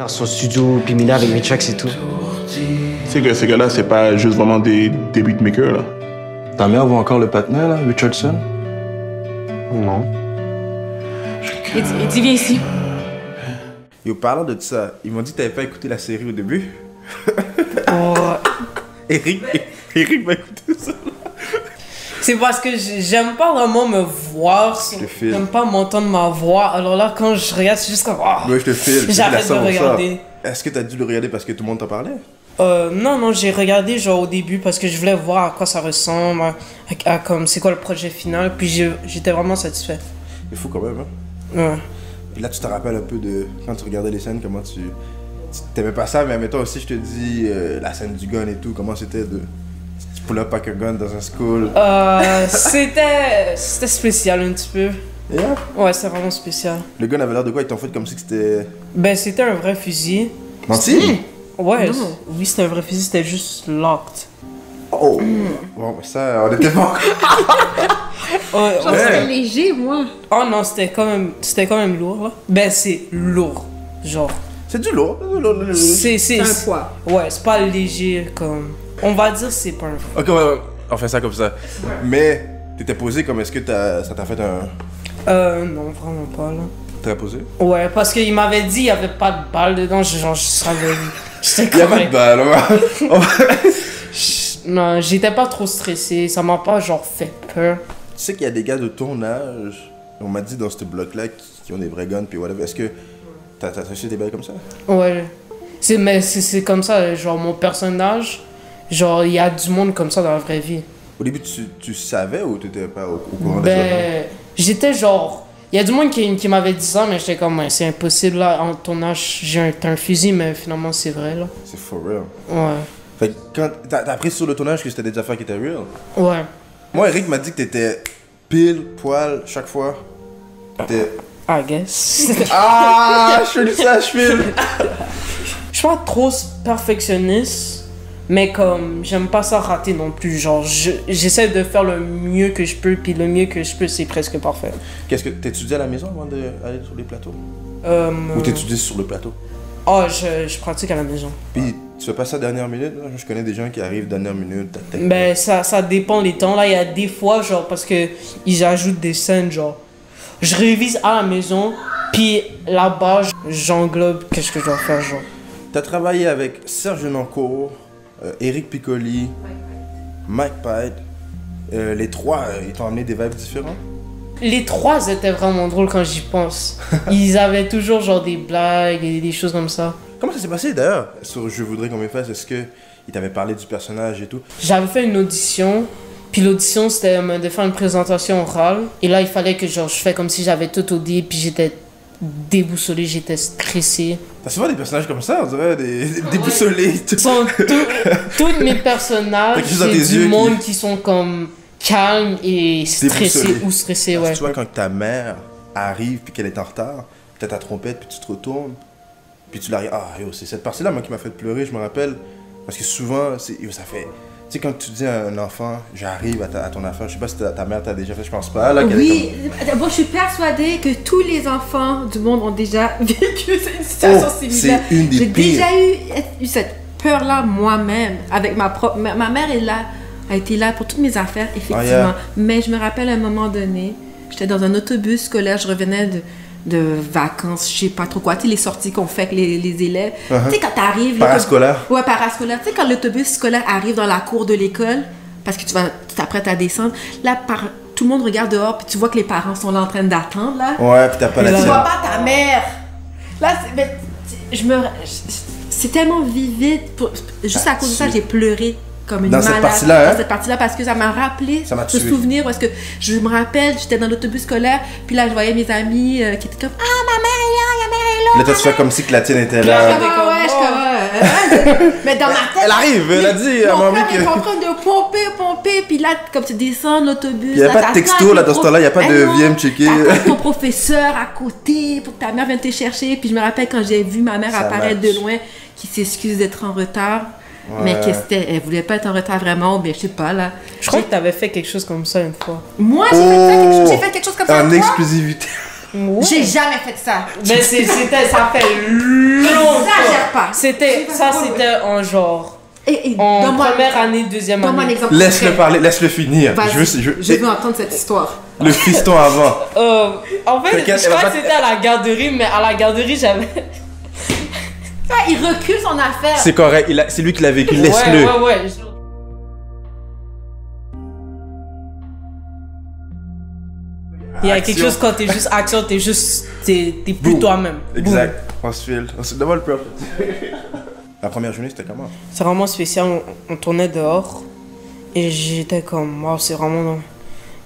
Son studio, puis Mina avec mes tracks et tout. C'est que ces gars-là, c'est pas juste vraiment des beatmakers, là. Ta mère voit encore le patinet, là, Richardson? Non. Et tu viens ici. Yo, parlant de tout ça, ils m'ont dit que t'avais pas écouté la série au début. Oh. Eric va écouter ça. C'est parce que j'aime pas vraiment me voir. J'aime pas m'entendre ma voix. Alors là, quand je regarde, c'est juste comme... Oh, Ouais, je te filme. j'arrête de regarder. Est-ce que t'as dû le regarder parce que tout le monde t'en parlait? Non, j'ai regardé genre au début parce que je voulais voir à quoi ça ressemble, à comme c'est quoi le projet final, puis j'étais vraiment satisfait. C'est fou quand même, hein? Ouais. Et là, tu te rappelles un peu de quand tu regardais les scènes, comment tu t'aimais pas ça, mais admettons aussi, je te dis, la scène du gun et tout, comment c'était de pull up avec un gun dans un school? C'était spécial un petit peu. Yeah. Ouais, c'était vraiment spécial. Le gun avait l'air de quoi? Ils t'ont fait comme si c'était... Ben, c'était un vrai fusil. Menti? Ouais, oui, c'était un vrai fusil, c'était juste locked. Oh! Bon, mais ça, on était pas... Ouais, Genre, c'était léger, moi. Oh non, c'était quand même lourd, là. Ben, c'est lourd, genre. C'est du lourd. C'est un poids. Ouais, c'est pas léger comme... On va dire c'est pas un... Ok, on fait ça comme ça. Mais, t'étais posé comme est-ce que ça t'a fait un... Non, vraiment pas, là. T'as posé? Ouais, parce qu'il m'avait dit qu'il y avait pas de balle dedans, genre, je savais... J'étais Il y a pas de balle, ouais. Non, j'étais pas trop stressé, ça m'a pas, genre, fait peur. Tu sais qu'il y a des gars de ton âge, on m'a dit dans ce bloc-là, qui ont des vrais guns, puis whatever. Est-ce que t'as acheté des balles comme ça? Ouais. Mais c'est comme ça, genre, mon personnage, genre, il y a du monde comme ça dans la vraie vie. Au début, tu savais ou t'étais pas au courant de Ben, j'étais genre... Il y a du monde qui m'avait dit ça, mais j'étais comme, ouais, c'est impossible, là, en ton âge, t'as un fusil, mais finalement, c'est vrai, là. C'est for real. Ouais. Fait que quand t'as appris sur le tournage que c'était des affaires qui étaient real? Ouais. Moi, Eric m'a dit que t'étais pile, poil, chaque fois. T'es... I guess. Ah, je fais ça, je file! Je suis pas trop perfectionniste, mais comme j'aime pas ça rater non plus. Genre, j'essaie de faire le mieux que je peux, puis le mieux que je peux, c'est presque parfait. Qu'est-ce que t'étudies à la maison avant d'aller sur les plateaux? Ou t'étudies sur le plateau? Oh, je pratique à la maison. Puis tu fais pas ça dernière minute? Là? Je connais des gens qui arrivent dernière minute. Ben, ça dépend les temps. Là, il y a des fois, genre, parce que ils ajoutent des scènes, genre. Je révise à la maison, puis là-bas, j'englobe qu'est-ce que je dois faire, genre. T'as travaillé avec Serge Nancourt, Eric Piccoli, Mike Pite. Les trois, ils t'ont amené des vibes différents? Les trois étaient vraiment drôles quand j'y pense. Ils avaient toujours genre des blagues et des choses comme ça. Comment ça s'est passé d'ailleurs sur Je voudrais qu'on me fasse? Est-ce qu'ils t'avaient parlé du personnage et tout? J'avais fait une audition, puis l'audition c'était de faire une présentation orale. Et là il fallait que genre je fais comme si j'avais tout audié, puis j'étais déboussolé, j'étais stressé. T'as souvent des personnages comme ça, on dirait des déboussolés. Tous mes personnages, c'est du monde qui sont comme calmes et stressés ou stressés, ouais. Tu vois quand ta mère arrive puis qu'elle est en retard, t'as ta trompette puis tu te retournes, puis tu la regardes. Ah yo, c'est cette partie-là moi qui m'a fait pleurer, je me rappelle. Parce que souvent, ça fait... Tu sais, quand tu dis à un enfant, j'arrive à ton affaire, je sais pas si ta mère t'a déjà fait, je pense pas. Là, Oui, bon, je suis persuadée que tous les enfants du monde ont déjà vécu une situation similaire. C'est une des J'ai pires. déjà eu cette peur-là moi-même, avec ma propre... Ma mère est là, a été là pour toutes mes affaires, effectivement. Yeah. Mais je me rappelle à un moment donné, j'étais dans un autobus scolaire, je revenais de vacances, je sais pas trop quoi, tu sais, les sorties qu'on fait avec les élèves. Tu sais, quand t'arrives... Parascolaire? Ouais, parascolaire. Tu sais, quand l'autobus scolaire arrive dans la cour de l'école, parce que tu t'apprêtes à descendre, là, tout le monde regarde dehors, puis tu vois que les parents sont là en train d'attendre, là. Ouais, puis t'as pas la Tu tienne. vois pas ta mère. Là, c'est tellement vivide. Juste à cause de ça, j'ai pleuré comme une Dans malade. cette partie-là, hein? Dans cette partie-là, parce que ça m'a rappelé Ça m'a ce tué. souvenir où est-ce que je me rappelle, j'étais dans l'autobus scolaire, puis là, je voyais mes amis qui étaient comme « Ah, ma mère est là, ma mère est là! » Là, toi, tu fais comme si que la tienne était Là, là. je suis comme, ah ouais, je suis comme, mais dans ma tête... Elle arrive, elle a dit à mon mamie frère que... est en train de pomper, puis là, comme tu descends de l'autobus... Il y a là, pas de t'attends texto, avec là, le dans ce temps-là, il y a pas de non, viens me checker. t'attends ton professeur à côté pour que ta mère vienne te chercher, puis je me rappelle quand j'ai vu ma mère Ça apparaître match. de loin, qui s'excuse d'être en retard, Ouais. mais qu'est-ce que c'était? Elle voulait pas être en retard vraiment, mais je sais pas, là. Je crois que t'avais fait quelque chose comme ça une fois. Moi, j'ai fait quelque chose comme ça. En toi? exclusivité. Ouais. J'ai jamais fait ça. Mais ça fait longtemps pas. C'était en genre. Et En donne-moi première année, deuxième donne-moi un année. exemple. Laisse-le concret. parler, laisse-le finir. Vas-y, Je je veux entendre cette histoire. Le fiston avant. En fait, T'inquiète, je elle va crois pas que c'était à la garderie, mais à la garderie, j'avais. Ah, il recule son affaire. C'est correct, c'est lui qui l'a vécu, Ouais, laisse-le. ouais. Il y a Action. quelque chose quand t'es juste action, t'es plus Boom. toi-même. Exact. On se file. On se demande le propre. La première journée, c'était comment? C'est vraiment spécial, on tournait dehors et j'étais comme, wow, c'est vraiment.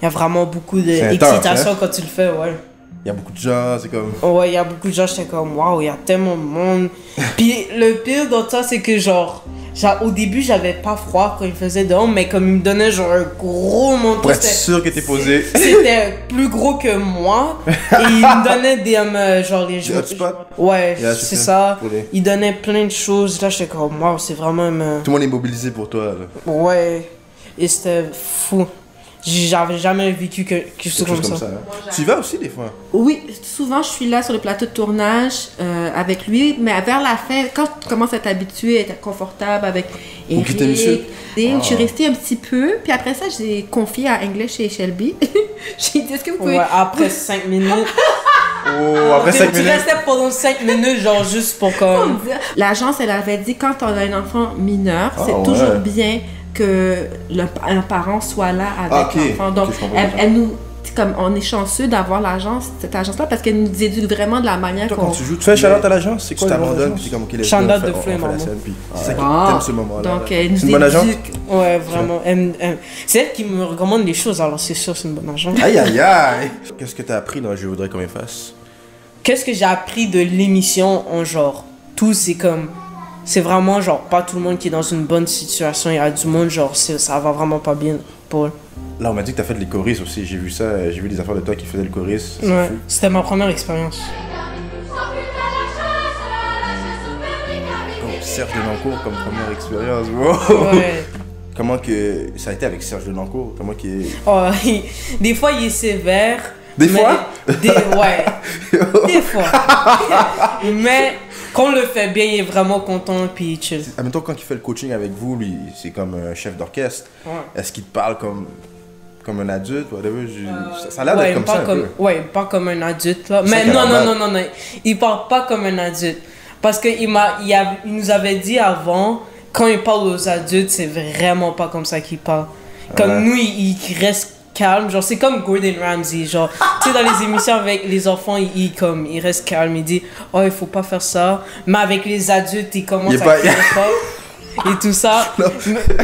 Il y a vraiment beaucoup C'est intense, d'excitation hein? quand tu le fais, ouais. Il y a beaucoup de gens, c'est comme... Ouais, il y a beaucoup de gens, j'étais comme, waouh, il y a tellement de monde. Puis le pire dans ça, c'est que genre, au début, j'avais pas froid quand il faisait dehors, mais comme il me donnait genre un gros manteau, Pour être sûr que t'es posé. c'était plus gros que moi. Et il me donnait des, genre les Des hotspots? Ouais, Yeah, c'est c'est ça. pour les- Il donnait plein de choses. Là, j'étais comme, waouh, c'est vraiment. Tout le monde est mobilisé pour toi, là. Ouais. Et c'était fou. J'avais jamais vécu quelque chose Quelque chose comme comme ça. ça. Hein. Tu y vas aussi, des fois? Oui, souvent je suis là sur le plateau de tournage avec lui, mais vers la fin, quand tu commences à t'habituer, à être confortable avec Eric, quitter monsieur? je suis restée un petit peu, puis après ça, j'ai confié à English et Shelby. J'ai dit, est-ce que vous pouvez... Ouais, après 5 minutes. Oh, après 5 Tu minutes. restais pendant 5 minutes, genre juste pour comme. L'agence, elle avait dit, quand on a un enfant mineur, c'est ouais. toujours bien que un parent soit là avec Ah, ok. l'enfant. Donc, Ok, je comprends elle, bien. elle nous... Comme on est chanceux d'avoir cette agence-là, parce qu'elle nous éduque vraiment de la manière Toi, qu'on... quand tu joues, tu fais shout-out à l'agence, c'est quoi? Tu le nom de t'abandonnes, l'agence? puis t'es comme, ok, let's Shout go, out on de fait Flame, la maman. scène, puis c'est ça qui Ah. t'aime ce moment-là. Donc, elle nous C'est une bonne agence? éduque. Ouais, vraiment. C'est elle qui me recommande les choses, alors c'est sûr, c'est une bonne agence. Aïe, aïe, aïe! Qu'est-ce que t'as appris dans Je voudrais qu'on efface? Qu'est-ce que j'ai appris de l'émission en genre? Tout, c'est comme. C'est vraiment genre pas tout le monde qui est dans une bonne situation. Il y a du monde, genre, ça va vraiment pas bien pour eux. Là, on m'a dit que t'as fait de l'échoris aussi. J'ai vu ça, j'ai vu des affaires de toi qui faisaient le choris. C'est Ouais, fou. c'était ma première expérience. Oh, Serge Denoncourt comme première expérience. Wow. Ouais. Comment que ça a été avec Serge Denoncourt? Comment qu'il est... Oh, des fois, il est sévère. Des mais- fois? Ouais. Des fois. Mais quand on le fait bien, il est vraiment content puis il chill. Admettons, quand il fait le coaching avec vous, lui, c'est comme un chef d'orchestre. Ouais. Est-ce qu'il te parle comme un adulte? Whatever, ça a l'air Ouais, d'être comme ça un peu. Ouais, pas comme un adulte là. Ça Mais qu'elle non, a mal. non. Il parle pas comme un adulte. Parce qu'il nous avait dit avant, quand il parle aux adultes, c'est vraiment pas comme ça qu'il parle. Comme Ouais. nous, il reste calme. Genre, c'est comme Gordon Ramsay. Genre, tu sais, dans les émissions avec les enfants, il reste calme. Il dit, oh, il faut pas faire ça. Mais avec les adultes, il commence Il est à pas- crier fort. Et tout ça.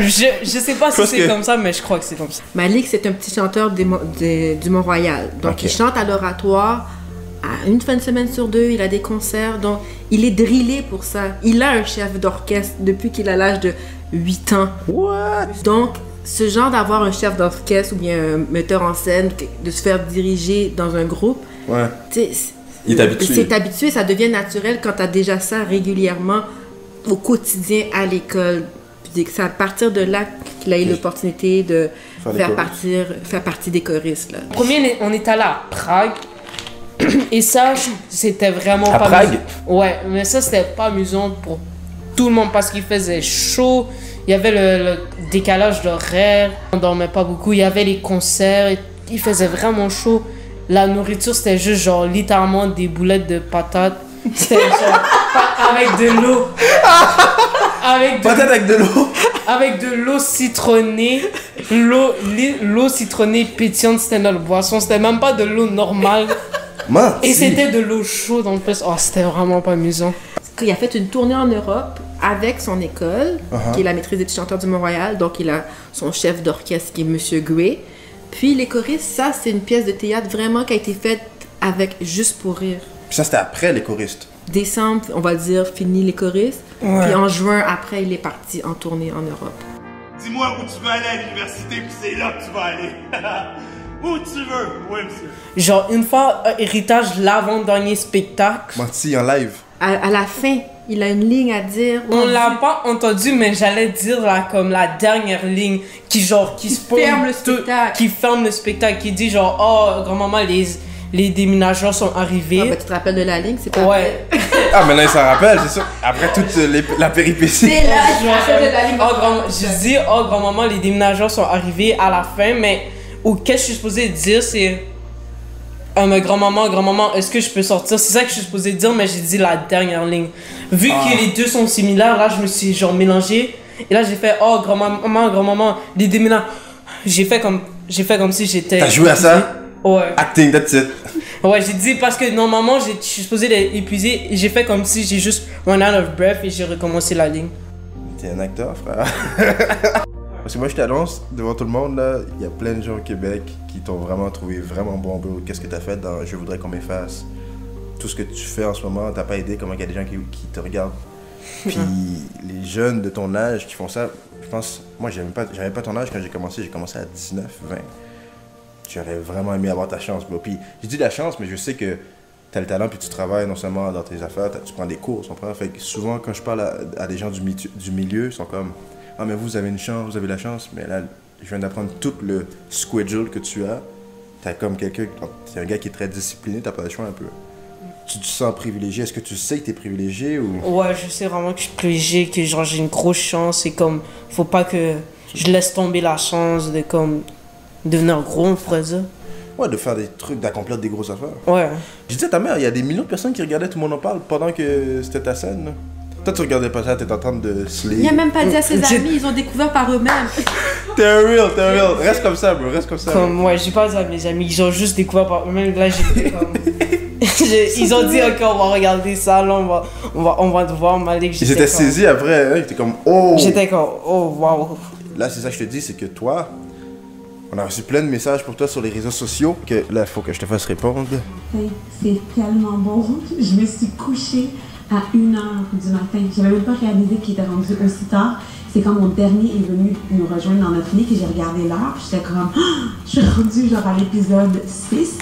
Je sais pas si Parce c'est que- comme ça, mais je crois que c'est comme ça. Malik, c'est un petit chanteur du Mont-Royal. Donc, Ok. il chante à l'oratoire. À une fin de semaine sur deux, il a des concerts. Donc, il est drillé pour ça. Il a un chef d'orchestre depuis qu'il a l'âge de 8 ans. What? Donc, ce genre d'avoir un chef d'orchestre ou bien un metteur en scène, de se faire diriger dans un groupe, Ouais. tu sais, Il est habitué. c'est habitué, ça devient naturel quand tu as déjà ça régulièrement au quotidien à l'école. Puis c'est à partir de là qu'il a eu l'opportunité de Faire les faire partie des choristes. Là. Premier, on est allé à Prague. Et ça, c'était vraiment À pas Prague? amusant. Ouais, mais ça, c'était pas amusant pour tout le monde parce qu'il faisait chaud. Il y avait le décalage d'horaire. On dormait pas beaucoup. Il y avait les concerts. Il faisait vraiment chaud. La nourriture, c'était juste genre littéralement des boulettes de patates. C'était genre avec de l'eau. Peut-être avec de l'eau. Avec de l'eau citronnée. L'eau citronnée pétillante, c'était notre boisson. C'était même pas de l'eau normale. Et c'était de l'eau chaude en plus. Oh, c'était vraiment pas amusant. Il a fait une tournée en Europe avec son école, qui est la maîtrise des petits chanteurs du Mont-Royal. Donc, il a son chef d'orchestre qui est Monsieur Gray. Puis, les choristes, ça, c'est une pièce de théâtre vraiment qui a été faite avec Juste pour rire. Puis ça, c'était après les choristes. Décembre, on va dire, fini les choristes. Ouais. Puis en juin, après, il est parti en tournée en Europe. Dis-moi où tu veux aller à l'université, puis c'est là que tu vas aller. Où tu veux, oui, monsieur. Genre, une fois, héritage, l'avant-dernier spectacle. Menti en live. À la fin, il a une ligne à dire. On l'a pas entendu, mais j'allais dire là, comme la dernière ligne qui, genre, qui spoil ferme le tout- spectacle. Qui ferme le spectacle, qui dit genre, oh, grand-maman, les déménageurs sont arrivés. Ah, ben, tu te rappelles de la ligne, c'est pas Ouais. Ah, mais là, il s'en rappelle, c'est ça. Après toute la péripétie. C'est là que je faisais de la ligne. Je dis, oh grand-maman, les déménageurs sont arrivés à la fin, mais ou qu'est-ce que je suis supposée dire, c'est mais grand-maman, est-ce que je peux sortir? C'est ça que je suis supposée dire, mais j'ai dit la dernière ligne. Vu que les deux sont similaires, là, je me suis genre mélangé. Et là, j'ai fait, oh grand-maman, les déménageurs. J'ai fait comme si j'étais. T'as joué à ça? Ouais. Acting, that's it. Ouais, j'ai dit parce que normalement, je suis supposée d'être épuisé et j'ai fait comme si j'ai juste run out of breath et j'ai recommencé la ligne. T'es un acteur, frère. Parce que moi, je t'annonce, devant tout le monde, là, il y a plein de gens au Québec qui t'ont vraiment trouvé vraiment bon, bro. Qu'est-ce que t'as fait dans Je voudrais qu'on m'efface? Tout ce que tu fais en ce moment, t'as pas aidé, comment il y a des gens qui te regardent. Puis les jeunes de ton âge qui font ça, je pense, moi, j'avais pas ton âge quand j'ai commencé à 19, 20. J'aurais vraiment aimé avoir ta chance, bro. Puis je dis la chance, mais je sais que t'as le talent, puis tu travailles non seulement dans tes affaires, tu prends des cours, tu comprends? Fait que souvent, quand je parle à des gens du milieu, ils sont comme « Ah, mais vous avez une chance, vous avez la chance. » Mais là, je viens d'apprendre tout le schedule que tu as. T'as comme quelqu'un, t'es un gars qui est très discipliné, t'as pas le choix un peu. Tu te sens privilégié. Est-ce que tu sais que t'es privilégié ou... Ouais, je sais vraiment que je suis privilégié, que genre j'ai une grosse chance et comme, faut pas que je laisse tomber la chance de comme devenir gros, on pourrait dire. Ouais, de faire des trucs, d'accomplir des grosses affaires. Ouais. Je disais à ta mère, il y a des millions de personnes qui regardaient Tout le monde en parle pendant que c'était ta scène, là. Toi, tu regardais pas ça, t'étais en train de slay. Il a même pas dit à ses amis, ils ont découvert par eux-mêmes. T'es real. Reste comme ça, bro, reste comme ça. Comme, ouais, j'ai pas dit à mes amis, ils ont juste découvert par eux-mêmes. Là, j'étais comme. Ils ont dit, ok, on va regarder ça, là, on va devoir m'aller. Ils étaient saisis après, hein, ils étaient comme, oh! J'étais comme, oh, waouh. Là, c'est ça que je te dis, c'est que toi, on a reçu plein de messages pour toi sur les réseaux sociaux, que là, il faut que je te fasse répondre. C'est tellement bon. Je me suis couchée à 1h du matin. J'avais même pas réalisé qu'il était rendu aussi tard. C'est quand mon dernier est venu nous rejoindre dans notre clinique et j'ai regardé l'heure. J'étais comme, je suis rendue genre à l'épisode 6.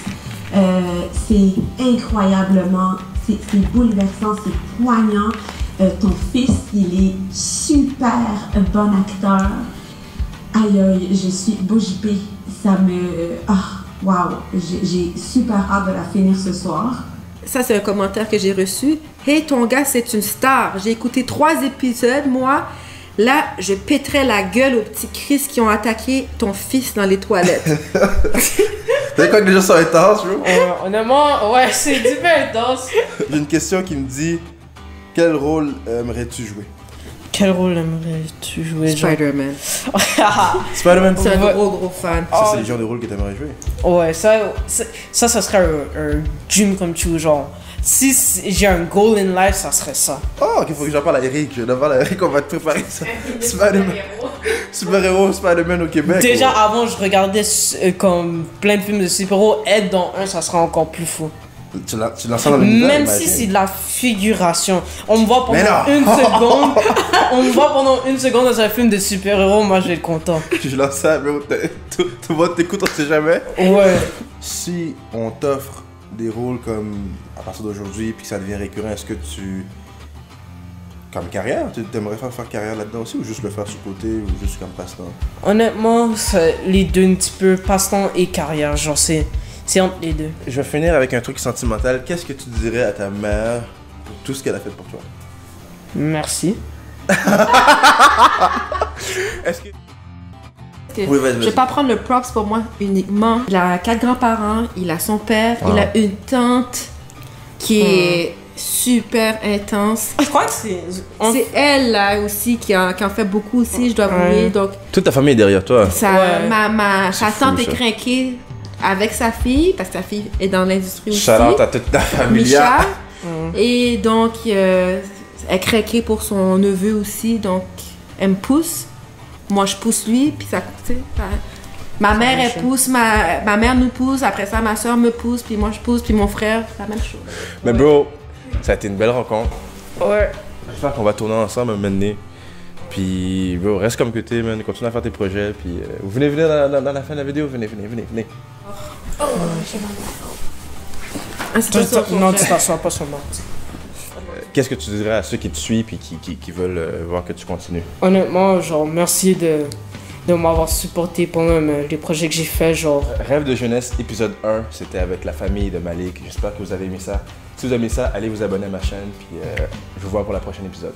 C'est incroyablement, c'est bouleversant, c'est poignant. Ton fils, il est super bon acteur. Aïe aïe, je suis bougie. Ça me... Waouh, j'ai super hâte de la finir ce soir. Ça, c'est un commentaire que j'ai reçu. Hey, ton gars, c'est une star. J'ai écouté 3 épisodes, moi. Là, je pèterais la gueule aux petits Chris qui ont attaqué ton fils dans les toilettes. T'as quoi que les gens sont intenses, bro? Honnêtement, ouais, c'est du peu intense. J'ai une question qui me dit, quel rôle aimerais-tu jouer? Quel rôle aimerais-tu jouer? Spider-Man. Spider-Man? C'est un gros fan. Ça, c'est le genre de rôle que t'aimerais jouer? Ouais, ça serait un dream come true, genre. Si j'ai un goal in life, ça serait ça. Oh, ok, faut que j'en parle à Eric. Je vais en parler à Eric, on va te préparer ça. Spider-Man. Super-héros, Spider-Man au Québec. Déjà, avant, je regardais comme plein de films de super-héros. Être dans un, ça serait encore plus fou. Tu lances ça dans l'univers, même imagine. si c'est de la figuration. On me voit pendant une seconde. On me voit pendant une seconde dans un film de super-héros, moi je vais être content. Je lance ça, mais tout le monde t'écoute, on sait jamais. Ouais. Si on t'offre des rôles comme à partir d'aujourd'hui puis que ça devient récurrent, est-ce que tu... Comme carrière, tu aimerais faire carrière là-dedans aussi ou juste le faire sur le côté ou juste comme passe-temps? Honnêtement, les deux un petit peu, passe-temps et carrière, genre c'est entre les deux. Je vais finir avec un truc sentimental. Qu'est-ce que tu dirais à ta mère pour tout ce qu'elle a fait pour toi? Merci. Est-ce que... Oui, vas-y. Je vais pas prendre le props pour moi uniquement. Il a 4 grands-parents, il a son père, il a une tante qui est super intense. Je crois que c'est elle là aussi qui en fait beaucoup aussi, je dois avouer. Donc toute ta famille est derrière toi. Sa tante est craquée avec sa fille parce que sa fille est dans l'industrie aussi. Shout-out à toute ta famille. Micha. Et donc elle est craquée pour son neveu aussi, donc elle me pousse. Moi, je pousse lui, puis ça... Ma mère, elle pousse, ma mère nous pousse, après ça, ma soeur me pousse, puis moi, je pousse, puis mon frère, c'est la même chose. Mais bro, ça a été une belle rencontre. Ouais. J'espère qu'on va tourner ensemble maintenant. Puis, bro, reste comme que t'es, man. Continue à faire tes projets, puis... vous venez dans la fin de la vidéo, venez. Oh, j'ai Non, tu t'assois pas sur moi. Qu'est-ce que tu dirais à ceux qui te suivent et qui veulent voir que tu continues? Honnêtement, genre, merci de m'avoir supporté pendant les projets que j'ai faits, genre... Rêve de jeunesse, épisode 1, c'était avec la famille de Malik. J'espère que vous avez aimé ça. Si vous aimez ça, allez vous abonner à ma chaîne, puis je vous vois pour le prochain épisode.